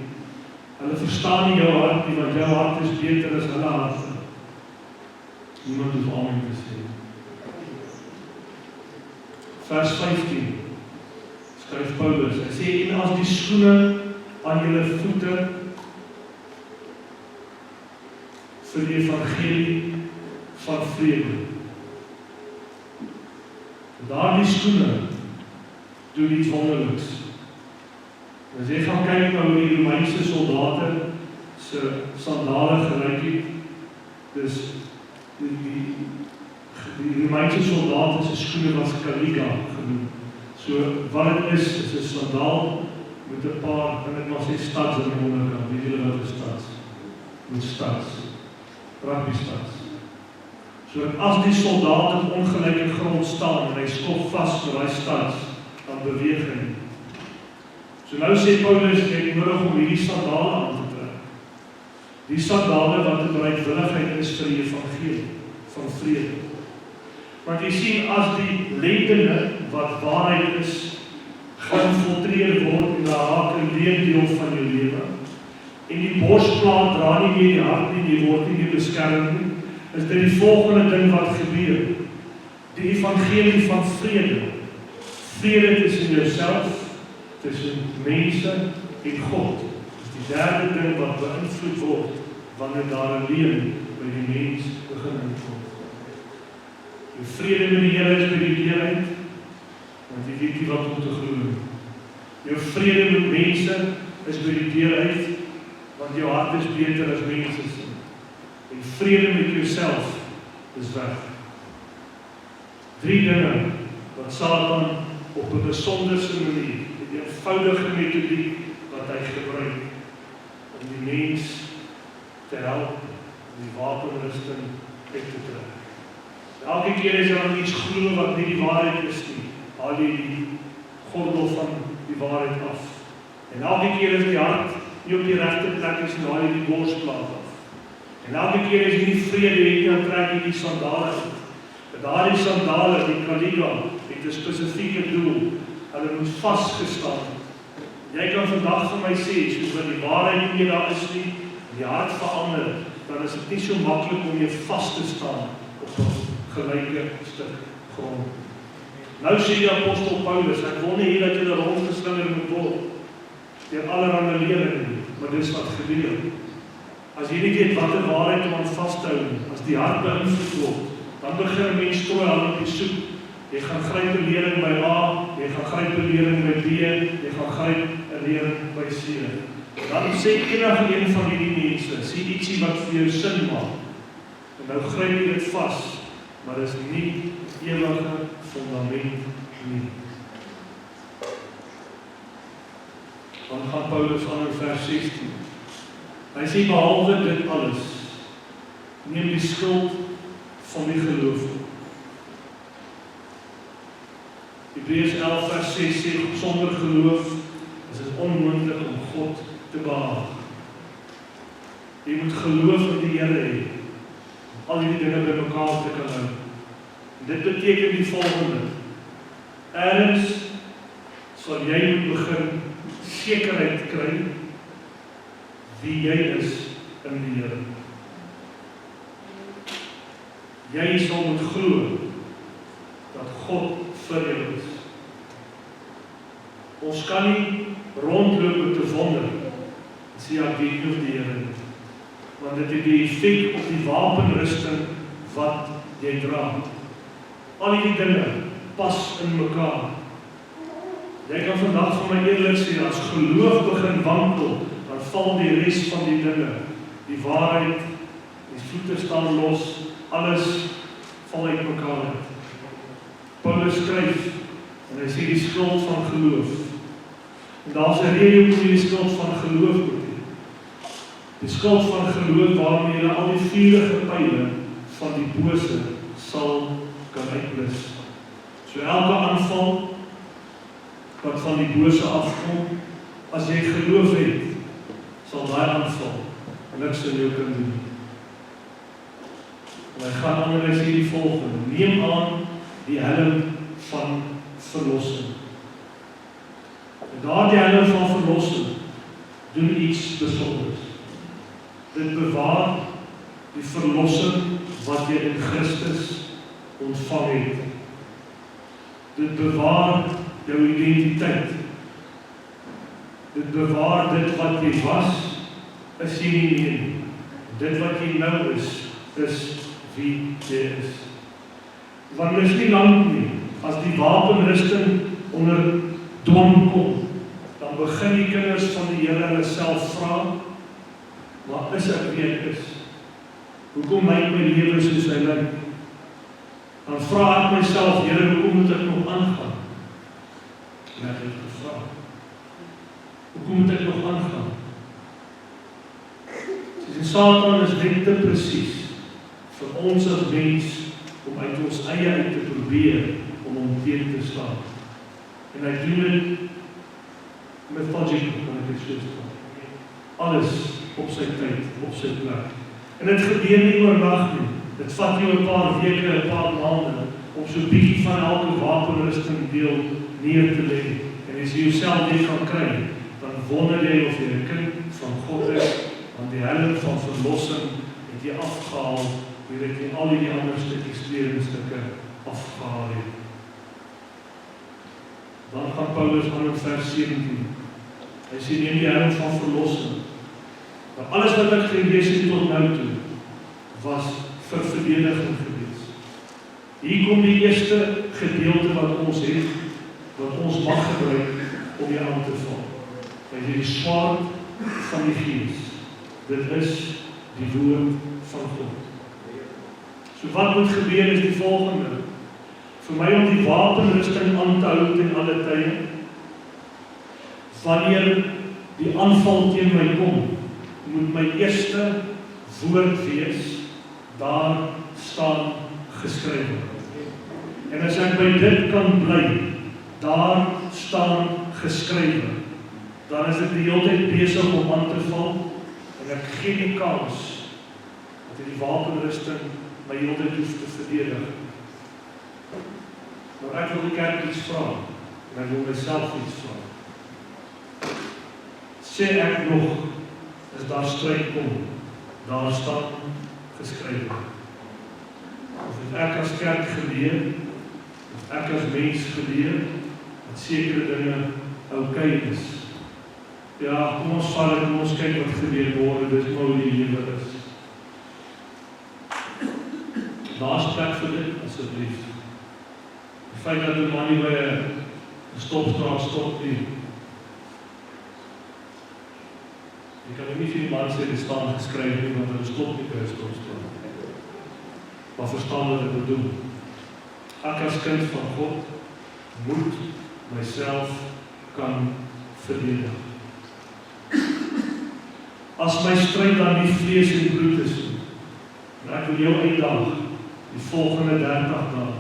Hulle verstaan nie jou hart nie, want jou hart is beter as hulle hart. Niemand hoef amen te sê. Vers 15 skryf Paulus, hy sê, en as die skoene aan julle voete vir die evangelie van vrede. Daardie skoene doen iets wonderliks. As jy gaan kyk na hoe die Romeinse soldate se sandale gelyk het, dis die Romeinse soldate se skoene was caliga genoem. So wat dit is 'n sandaal met 'n paar, en dit was nie stads aan die onderkant, wie julle wat is stads? Met stads, rugby stads. So as die soldaat op ongelyke grond staan en hy skop vas met daai stads, dan beweeg hy. So nou sê Paulus, ek nodig om hierdie sandale aan te trek. Die sandale wat 'n bereidwilligheid is vir die evangelie van vrede. Want jy sien, as die lendene wat waarheid is, geïnfiltreer word en daar raak 'n leendeel van jou lewe, en die borsplaat dra nie meer die hart nie, die word nie meer beskerm nie, is dit die volgende ding wat gebeur. Die evangelie van vrede. Vrede tussen jouself, tussen mense en God. Is die derde ding wat beïnvloed word wanneer daar 'n leuen by die mens begin inkom. Jou vrede met die Here is by die deur uit, want jy weet nie wat om te glo nie. Jou vrede met mense is by die deur uit, want jou hart is beter as mense se. En vrede met jouself is weg. 3 dinge wat Satan op 'n besonderse manier, 'n eenvoudige metodiek wat hy gebruik om die mens te help om die wapenrusting uit te trek. Elke keer as jy aan iets glo wat nie die waarheid is nie, haal jy die gordel van die waarheid af. En elke keer as die hart nie op die regte plek is, haal jy die borsplaat af. En elke keer as jy nie vrede het nie, dan trek jy die sandale uit. Daardie sandale, die caliga, het 'n spesifieke doel. Hulle moet vasgestaan. Jy kan vandag vir my sê, soos wat die waarheid nie daar is nie, die hart verander, dan is dit nie so maklik om jy vas te staan op 'n gelyke stuk grond. Nou sê die apostel Paulus, ek wil nie hier dat julle rondgeslinger moet word deur allerlei leringe nie, maar dis wat gebeur. As jy nie weet watter waarheid om aan vas te hou nie, as die hart beïnvloed word, dan begin 'n mens strooi aan op die soek. Jy gaan gryp 'n lering by A, jy gaan gryp 'n lering by B, jy gaan gryp 'n lering by C. Dan sê enige een van hierdie mense, sien ietsie wat vir jou sin maak. En nou gryp jy dit vas, maar dis nie ewige fundament nie. Dan gaan Paulus aan in vers 16. Hy sê behalwe dit alles, neem die skuld van die geloof. Hebreërs 11 vers 6 sê, sonder geloof is dit onmoontlik om God te behaag. Jy moet geloof in die Here hê, om al die dinge by mekaar te kan hou. En dit beteken die volgende, ergens sal jy moet begin sekerheid kry wie jy is in die Here. Jy sal moet glo dat God vir jou is. Ons kan nie rondloop met te wonder en sê ja, ek weet nie of die Here nie. Want dit het die effek op die wapenrusting wat jy dra. Al die dinge pas in mekaar. Jy kan vandag vir my eerlik sê, as geloof begin wankel, dan val die res van die dinge. Die waarheid, die voete staan los, alles val uit mekaar uit. Paulus skryf, en hy sê die skuld van geloof. En daar is 'n rede hoekom jy die skuld van geloof moet hê. Die skuld van geloof waarmee jy al die vuurige pyle van die bose sal kan uitblus. So elke aanval wat van die bose afkom, as jy geloof het, sal daai aanval niks in jou kan doen. En hy gaan aan en hy sê die volgende: neem aan die helm van verlossing. En daardie helm van verlossing doen iets besonders. Dit bewaar die verlossing wat jy in Christus ontvang het. Dit bewaar jou identiteit. Dit bewaar dit wat jy was, is jy nie meer nie. Dit wat jy nou is wie jy is. Want dit is nie lang nie, as die wapenrusting onder dwang kom, dan begin die kinders van die Here hulle self vra, maar is ek wie ek is? Hoekom lyk my lewe soos hy lyk? Dan vra ek myself, Here, hoekom moet ek nog aangaan? En ek het gevra, hoekom moet ek nog aangaan? Die Satan is net te presies vir ons as mens om uit ons eie uit te probeer om hom teen te staan. En hy doen dit methodical, kan ek dit so sê. Alles op sy tyd, op sy plek. En dit gebeur nie oornag nie. Dit vat jou 'n paar weke, 'n paar maande om so 'n bietjie van elke wapenrusting deel neer te lê. En as jy jouself weer kan kry, dan wonder jy of jy 'n kind van God is, want die helm van verlossing het jy afgehaal, het jy al die ander stukkies kledingstukke afgehaal het. Dan gaan Paulus aan in vers 17. Hy sê, neem die helm van verlossing. Maar alles wat ek gelees het tot nou toe, was vir verdediging gewees. Hier kom die eerste gedeelte wat ons het, wat ons mag gebruik om jy aan te val. Hy sê die swaard van die Gees. Dit is die woord van God. So wat moet gebeur is die volgende. Vir my om die wapenrusting aan te hou ten alle tye, wanneer die aanval teen my kom, moet my eerste woord wees, daar staan geskrywe. En as ek by dit kan bly, daar staan geskrywe, dan is dit die hele tyd besig om aan te val, en ek gee die kans dat die wapenrusting my hele tyd hoef te verdedig. Maar ek wil die kerk iets vra, en ek wil myself iets vra. Sê ek nog, as daar stryd kom, daar staan geskrywe. Of het ek as kerk geleer, of ek as mens geleer, dat sekere dinge oukei is. Ja, kom ons val en kom ons kyk wat gebeur word, dis maar hoe die lewe is. Daar is plek vir dit, asseblief. Die feit dat die man nie by 'n stopstraat stop nie. Jy kan nie vir die man sê, die staan geskryf nie, want hulle stop nie by 'n stopstraat. Maar verstaan wat ek bedoel. Ek as kind van God moet myself kan verdedig. As my stryd dan nie vlees en bloed is, en ek wil jou uitdaag, die volgende 30 dae,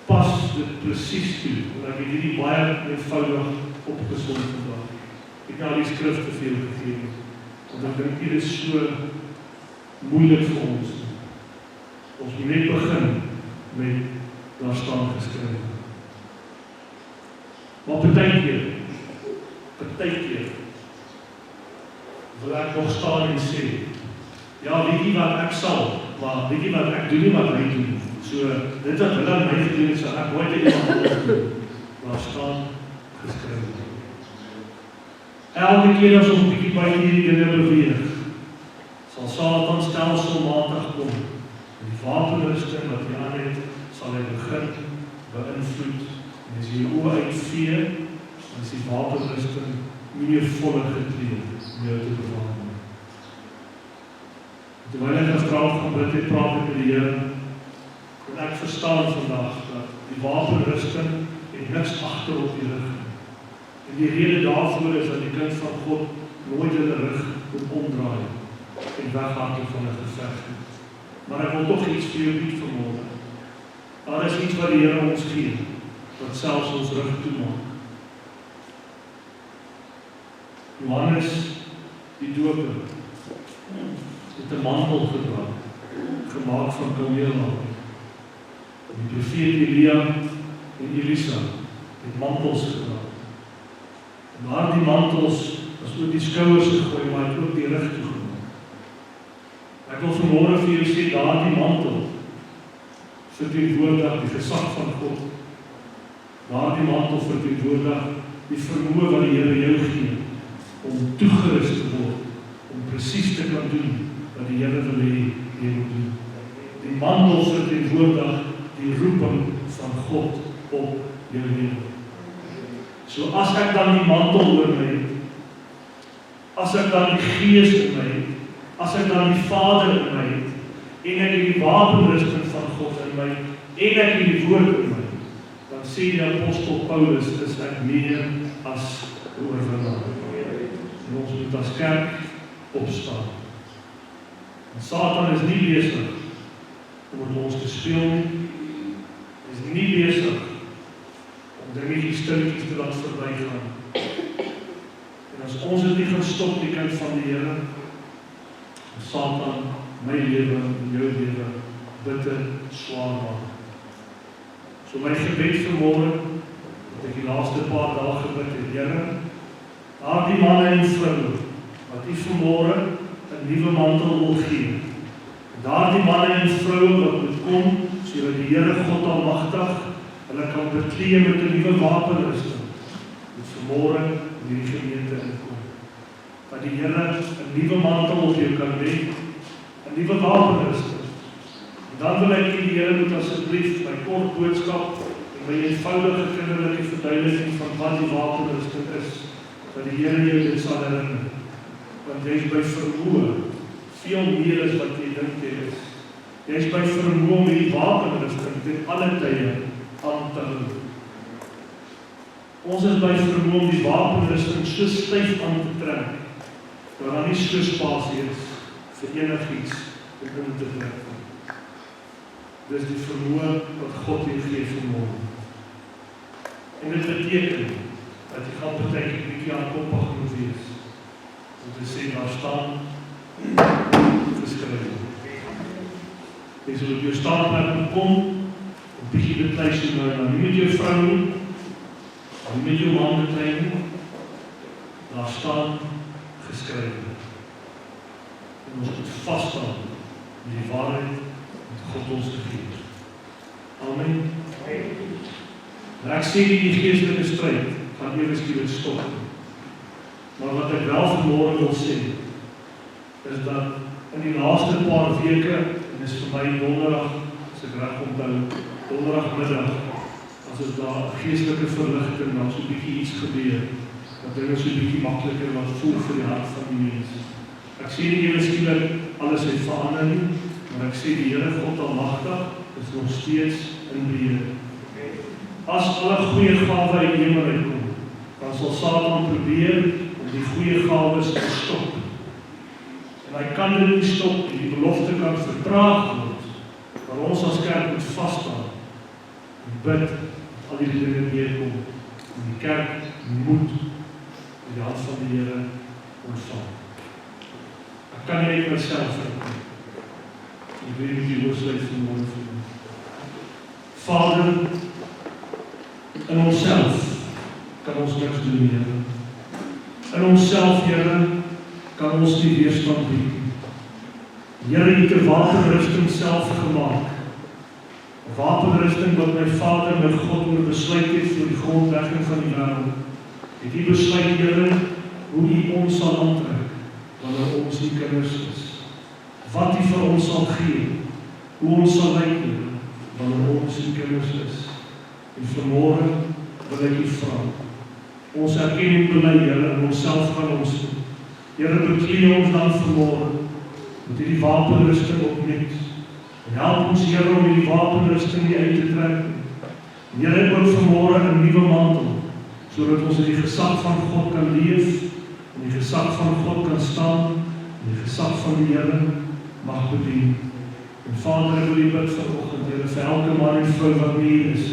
pas dit presies toe, en ek het hierdie baie eenvoudig opgesom vandag. Ek het nou die skrif te veel gegee, want ek dink hier is so moeilik vir ons. Ons moet net begin met daar staan geskryf. Maar partykeer wil ek nog staan en sê, ja, weet jy wat, ek sal maar weet jy wat, ek doen nie wat hy doen. So, dit wat hulle aan my gedoen het, sal ek nooit aan iemand anders doen. Daar staan geskryf. Elke keer as ons bietjie by hierdie dinge beweeg, sal Satan stelselmatig kom. En die wapenrusting wat hy aan het, sal hy begin beïnvloed. En as jy jou oë uitvee, dan is die wapenrusting nie meer volle getree om jou te bewaar. Terwyl ek as vrouw gaan bid het, praat ek met die Here, en ek verstaan vandag dat die wapenrusting het niks agter op die rug. En die rede daarvoor is dat die kind van God nooit hulle rug moet omdraai en weghardloop van 'n geveg. Maar ek wil tog iets vir jou bied vanmôre. Daar is iets wat die Here ons gee, wat selfs ons rug toemaak. Johannes, die doper, het 'n mantel gedra, gemaak van kameelhaar. Die profeet Elia en Elisa het mantels gedra. En daardie mantels was oor die skouers gegooi, maar het ook die rug toegemaak. Ek wil vanmôre vir julle sê, daardie mantel verteenwoordig die gesag van God. Daardie mantel verteenwoordig die vermoë wat die Here jou gee om toegerus te word, om presies te kan doen wat die Here wil hê jy moet doen. Die mantel verteenwoordig die roeping van God op jou lewe. So as ek dan die mantel oor my het, as ek dan die Gees in my het, as ek dan die Vader in my het, en ek die wapenrusting van God in my, en ek die woord in my, dan sê die apostel Paulus, is ek meer as oorwinnaar. En ons moet as kerk opstaan. En Satan is nie besig om met ons te speel nie. Hy is nie besig om dingetjies stilletjies te laat verbygaan. En as ons dit nie gaan stop, die kind van die Here, Satan my lewe en jou lewe bitter swaar maak. So my gebed vanmôre, wat ek die laaste paar dae gebid het, Here, daardie manne en vroue, wat U vanmôre 'n nuwe mantel wil gee. Daardie manne en vroue wat moet kom, sodat die Here God Almagtig hulle kan beklee met 'n nuwe wapenrusting, moet vanmôre in die gemeente inkom. Dat die Here 'n nuwe mantel op jou kan lê, 'n nuwe wapenrusting. En dan wil ek die Here moet asseblief my kort boodskap en my eenvoudige kinderlike verduideliking van wat die wapenrusting is, dat die Here jou dit sal herinner. Want jy is by vermoë veel meer as wat jy dink jy is. Jy is by vermoë om die wapenrusting ten alle tye aan te hou. Ons is by vermoë om die wapenrusting so styf aan te trek, dat daar nie so spasie is vir enigiets om in te trek. Dis die vermoë wat God jou gee vanmôre. En dit beteken dat jy gaan partykeer bietjie aankoppig moet wees. Om te sê, daar staan geskryf. Jy sal op jou staanplek moet kom, om bietjie bekleis te nou, nie met jou vrou nie, nie met jou man beklei nie, daar staan geskryf. En ons moet vasstaan in die waarheid wat God ons gegee het. Amen. En ek sê die geestelike stryd gaan ewe skielik stop. Maar wat ek wel vanmôre wil sê, is dat in die laaste paar weke, en dis vir my donderdag, as ek reg onthou, donderdagmiddag, as is daar geestelike verligting, dan so 'n bietjie iets gebeur, dat dinge so 'n bietjie makliker wat voel vir die hart van die mens. Ek sê nie ewe skielik alles het verander nie, maar ek sê die Here God Almagtig is nog steeds in beheer. As alle goeie gawe uit die hemel uitkom, dan sal Satan probeer om die goeie gawes te stop. En hy kan dit nie stop, die belofte kan vertraag word, maar ons as kerk moet vasstaan en bid dat al die dinge neerkom. En die kerk moet die hand van die Here ontvang. Ek kan nie uit myself uitkom. Ek weet nie die woordsluit vanmôre vir my. Vader, in onsself kan ons niks doen, Here. In onsself, Here, kan ons nie weerstand bied. Here, U het 'n wapenrusting self gemaak. 'n Wapenrusting wat my Vader met God besluit het vir die grondlegging van die wêreld. Het U besluit, Here, hoe U ons sal aantrek wanneer ons die kinders is. Wat U vir ons sal gee, hoe ons sal lyk wanneer ons die kinders is. En vanmôre wil ek U vra. Ons erken en bely, Here, en onsself gaan ons doen. Here, beklee ons dan vanmôre met hierdie wapenrusting opnuut. En help ons, Here, om hierdie wapenrusting nie uit te trek. Here, ek wil vanmôre 'n nuwe mantel, sodat ons in die gesag van God kan leef, in die gesag van God kan staan, in die gesag van die Here mag bedien. En Vader, ek wil U bid vanoggend, Here, vir elke man en vrou wat nie hier is.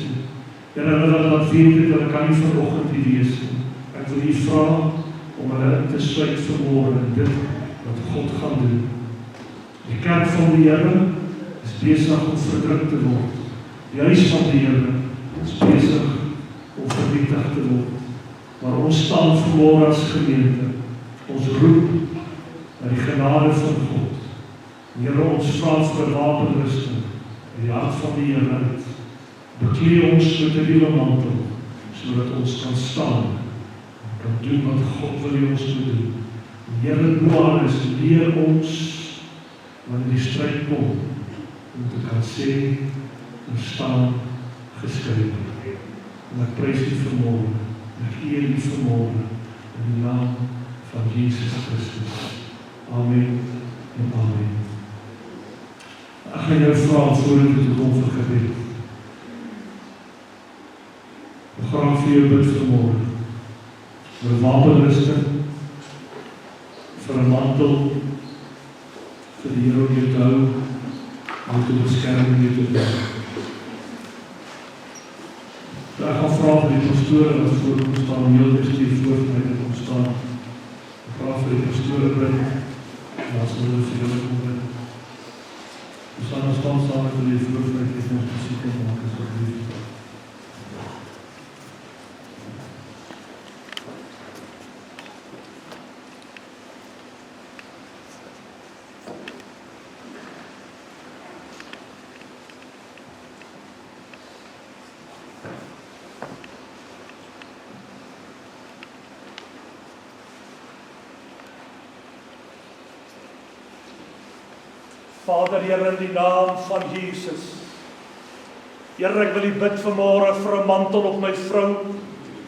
Here, hulle wat weet het, hulle kan nie vanoggend hier wees nie. Ek wil U vra om hulle in te sluit vanmôre in dit wat God gaan doen. Die kerk van die Here is besig om verdruk te word. Die huis van die Here is besig om vernietig te word. Maar ons staan vanmôre as gemeente. Ons roep na die genade van God. Here, ons vra vir 'n wapenrusting in die hart van die Here uit. Beklee ons met 'n nuwe mantel, sodat ons kan staan en kan doen wat God wil hê ons moet doen. Here, bo alles, leer ons wanneer die stryd kom, om te kan sê, en staan geskrywe. En ek prys U vanmôre, ek eer U vanmôre, in die naam van Jesus Christus. Amen en amen. Ek gaan jou vra voordat jy kom vir gebed. Ek graag vir jou bid vanmôre, vir 'n wapenrusting, vir 'n mantel, vir die Here om jou te hou, om te beskerm en jou te doen. Ek gaan vra vir die pastore wat voor ons staan, om heel bestuur voor my te kom staan. Ek vra vir die pastore bid, en as hulle vir julle kom bid. Ons staan ons staan saam met die voor my te ons muziek kan maak, as wat lief. Vader, Here, in die naam van Jesus. Here, ek wil U bid vanmôre vir 'n mantel op my vrou.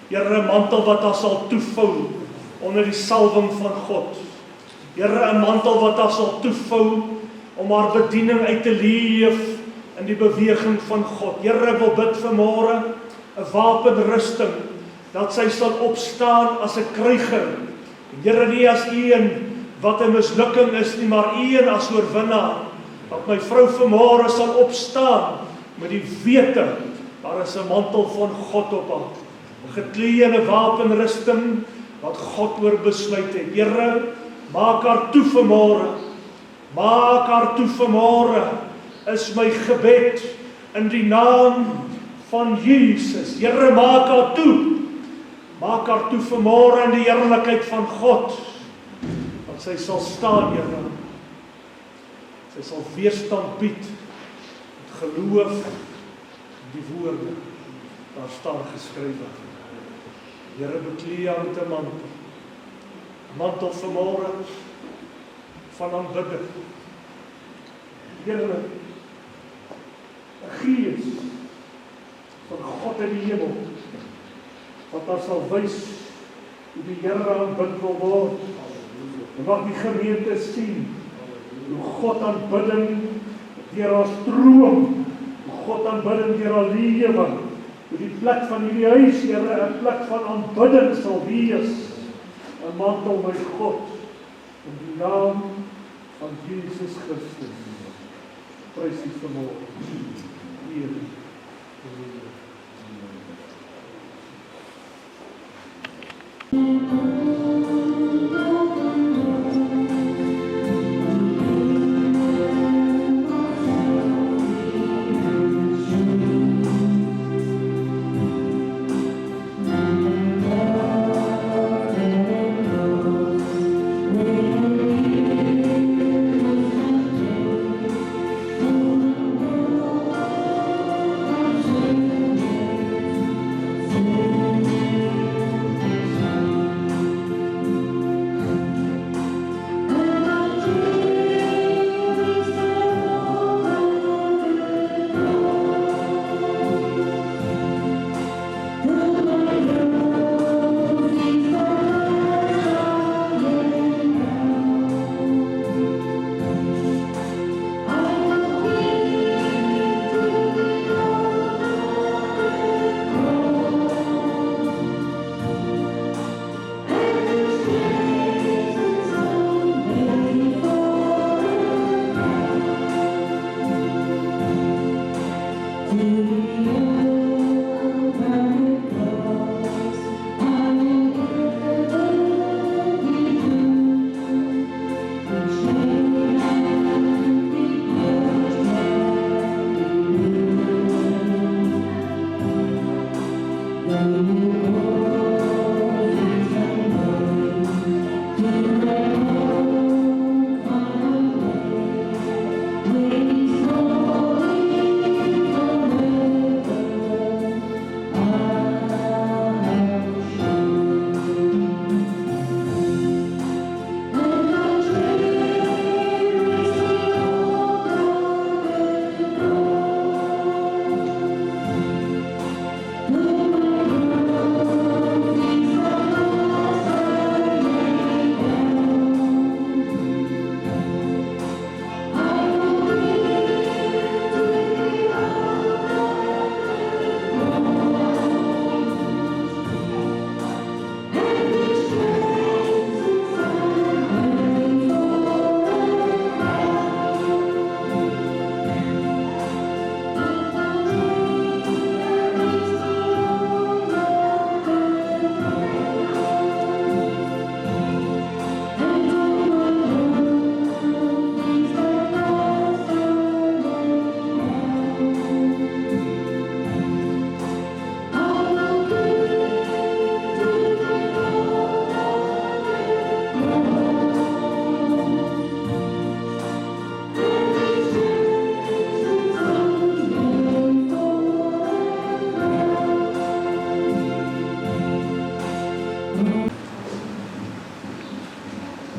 Here, 'n mantel wat haar sal toevou onder die salwing van God. Here, 'n mantel wat haar sal toevou om haar bediening uit te leef in die beweging van God. Here, ek wil bid vanmôre 'n wapenrusting, dat sy sal opstaan as 'n kryger. Here, nie as een wat 'n mislukking is nie, maar een as oorwinnaar. Dat my vrou vanmôre sal opstaan met die wete, daar is 'n mantel van God op haar. Geklee in 'n wapenrusting wat God oor besluit het. Here, maak haar toe vanmôre. Maak haar toe vanmôre, is my gebed in die naam van Jesus. Here, maak haar toe. Maak haar toe vanmôre in die heerlikheid van God. Dat sy sal staan, Here. Sy sal weerstand bied met geloof in die woorde. Daar staan geskrywe. Here, beklee haar met 'n mantel. Mantel vanmôre van aanbidding. Here, 'n gees van God in die hemel, wat haar sal wys hoe die Here aanbid wil word. En wat die gemeente sien, hoe God aanbidding deur haar stroom, hoe God aanbidding deur haar lewe, hoe die plek van hierdie huis, Here, 'n plek van aanbidding sal wees. 'n mantel, my God, in die naam van Jesus Christus. Prys U vanmôre. Eer U.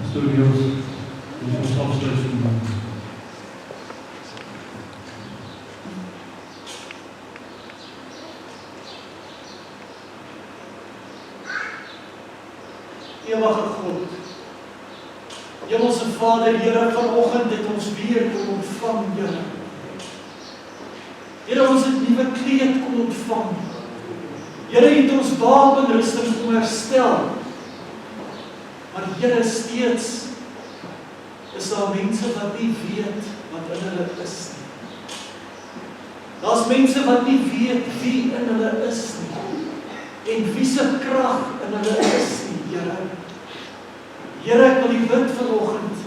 Studios, ons afsluit vandag. Ewige God, Hemelse Vader, Here, vanoggend het ons weer kom ontvang, Here. Here, ons het nuwe kleed kom ontvang. Here, het ons wapenrusting kom herstel. Maar Here, steeds is daar mense wat nie weet wat in hulle is nie. Daar's mense wat nie weet wie in hulle is nie. En wie se krag in hulle is nie, Here. Here, ek wil U bid vanoggend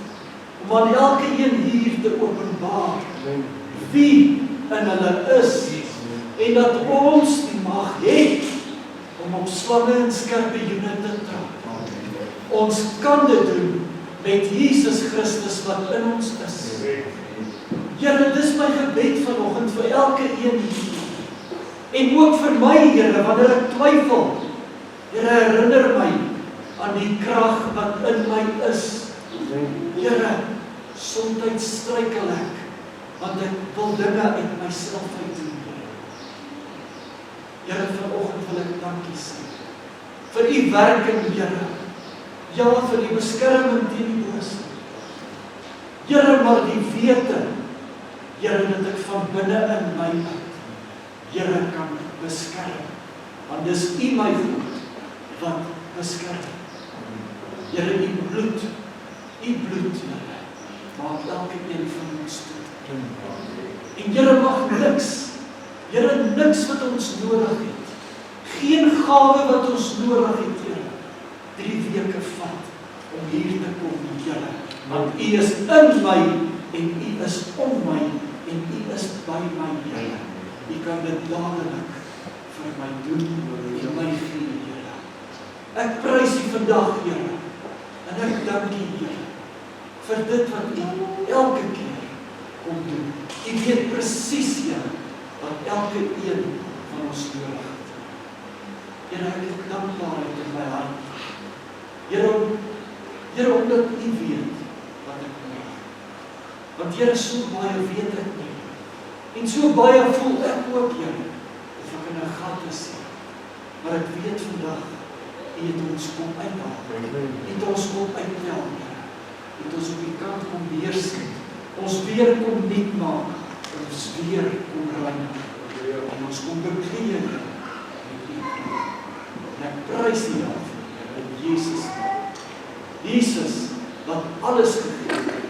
om aan elke een hier te openbaar wie in hulle is en dat ons die mag het om op slange en skorpioene te trap. Ons kan dit doen met Jesus Christus wat in ons is. Here, dis my gebed vanoggend vir elke een hier. En ook vir my, Here, wanneer ek twyfel. Here, herinner my aan die krag wat in my is. Here, soms struikel ek, want ek wil dinge uit myself uit doen. Here, vanoggend wil ek dankie sê vir U werking, Here. Ja, vir die beskerming teen die bose. Here, maar die wete, Here, dat ek van binne in my uit, Here, kan beskerm. Want dis U my God wat beskerm. Here, U bloed, Here, maak elke een van ons toe. En Here, mag niks, Here, niks wat ons nodig het, geen gawe wat ons nodig het, Here, 3 weke vat om hier te kom, Here. Want U is in my en U is om my en U is by my, Here. U kan dit dadelik vir my doen en my gee, Here. Ek prys U vandag, Here, en ek dank U, Here, vir dit wat U elke keer kom doen. U weet presies, Here, wat elke een van ons nodig het. Here, ek het dankbaarheid in my hart. Here, omdat U weet wat ek nodig het. Want Here, so baie weet ek nie. En so baie voel ek ook, Here, of ek in 'n gat is. Maar ek weet vandag, U het ons kom uithaal. U het ons kom uittel, Here. U het ons op die kant kom weersit. Ons weer kom nuut maak. Ons weer kom reinig. En ons kom bekleed met U. En ek prys U daarvoor, in Jesus naam. Jesus, wat alles gegee het.